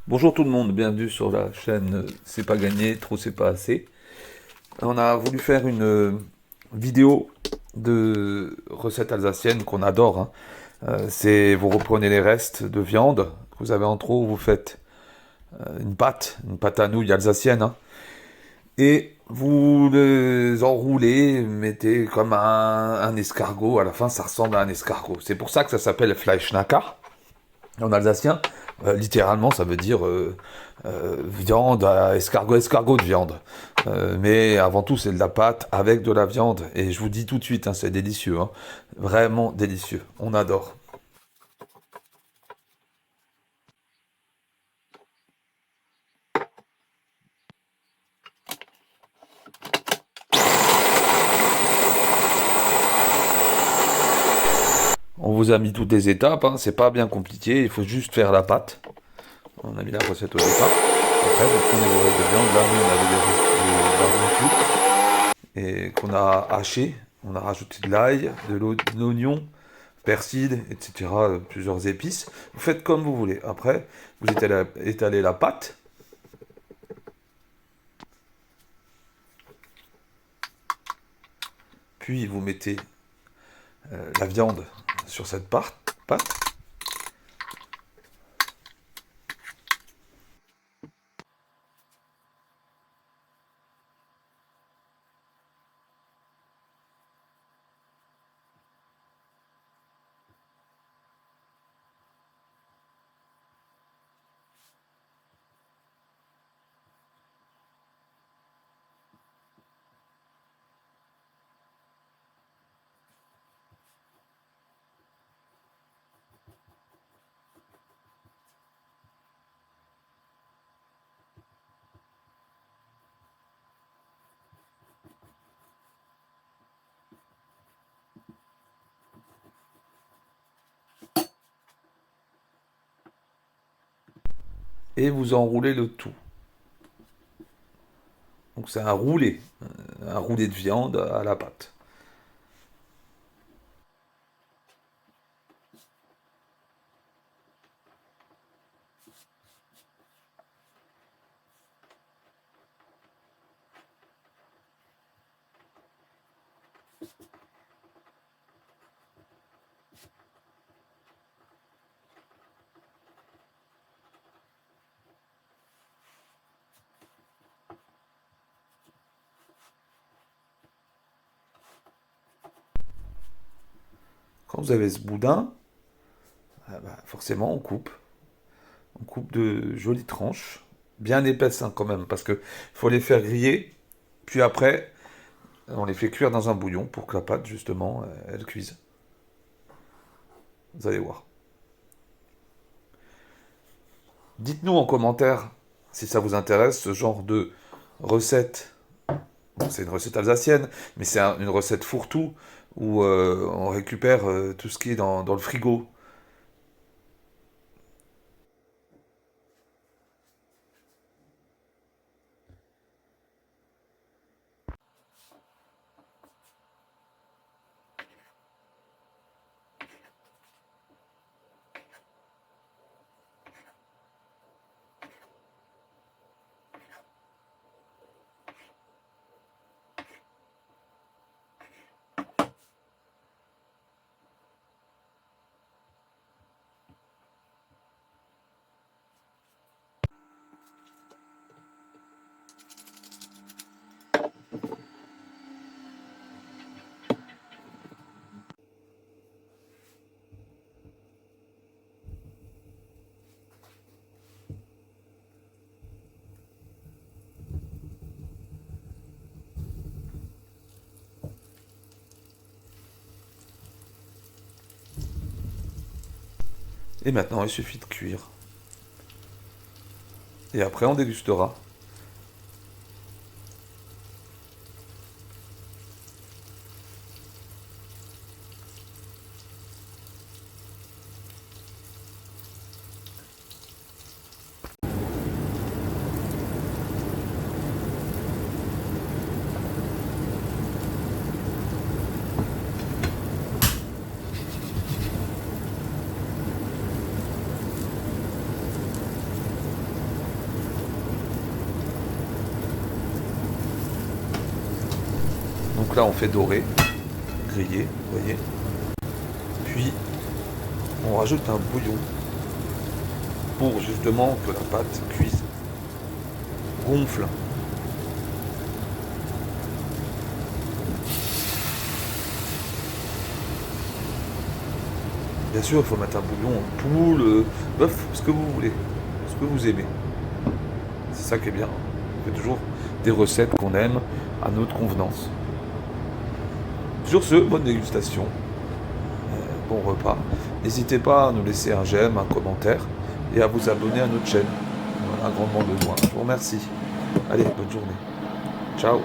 Bonjour tout le monde, bienvenue sur la chaîne C'est pas gagné, trop c'est pas assez. On a voulu faire une vidéo de recettes alsaciennes qu'on adore, hein. C'est vous reprenez les restes de viande que vous avez en trop, vous faites une pâte à nouilles alsacienne, hein, et vous les enroulez, mettez comme un escargot. À la fin, ça ressemble à un escargot. C'est pour ça que ça s'appelle Fleischnacker en alsacien. Littéralement, ça veut dire viande à escargot, escargot de viande. Mais avant tout, c'est de la pâte avec de la viande. Et je vous dis tout de suite, hein, c'est délicieux, hein. Vraiment délicieux. On adore. On vous a mis toutes les étapes, hein, c'est pas bien compliqué, il faut juste faire la pâte. On a mis la recette au départ. Après, vous prenez vos restes de viande. Là, nous, on avait des barbecue et qu'on a haché. On a rajouté de l'ail, de l'oignon, persil, etc. Plusieurs épices. Vous faites comme vous voulez. Après, vous étalez la pâte. Puis, vous mettez la viande sur cette pâte. Et vous enroulez le tout. Donc, c'est un roulé de viande à la pâte. Quand vous avez ce boudin, ah bah, forcément, on coupe. On coupe de jolies tranches, bien épaisses, hein, quand même, parce que faut les faire griller, puis après, on les fait cuire dans un bouillon pour que la pâte, justement, elle cuise. Vous allez voir. Dites-nous en commentaire si ça vous intéresse, ce genre de recette. Bon, c'est une recette alsacienne, mais c'est une recette fourre-tout où on récupère tout ce qui est dans le frigo. Et maintenant, il suffit de cuire. Et après, on dégustera. Donc là, on fait dorer, griller, vous voyez. Puis, on rajoute un bouillon pour justement que la pâte cuise, gonfle. Bien sûr, il faut mettre un bouillon, poule, bœuf, ce que vous voulez, ce que vous aimez. C'est ça qui est bien. On fait toujours des recettes qu'on aime à notre convenance. Sur ce, bonne dégustation, bon repas. N'hésitez pas à nous laisser un j'aime, un commentaire et à vous abonner à notre chaîne. On en a grandement besoin. Je vous remercie. Allez, bonne journée. Ciao.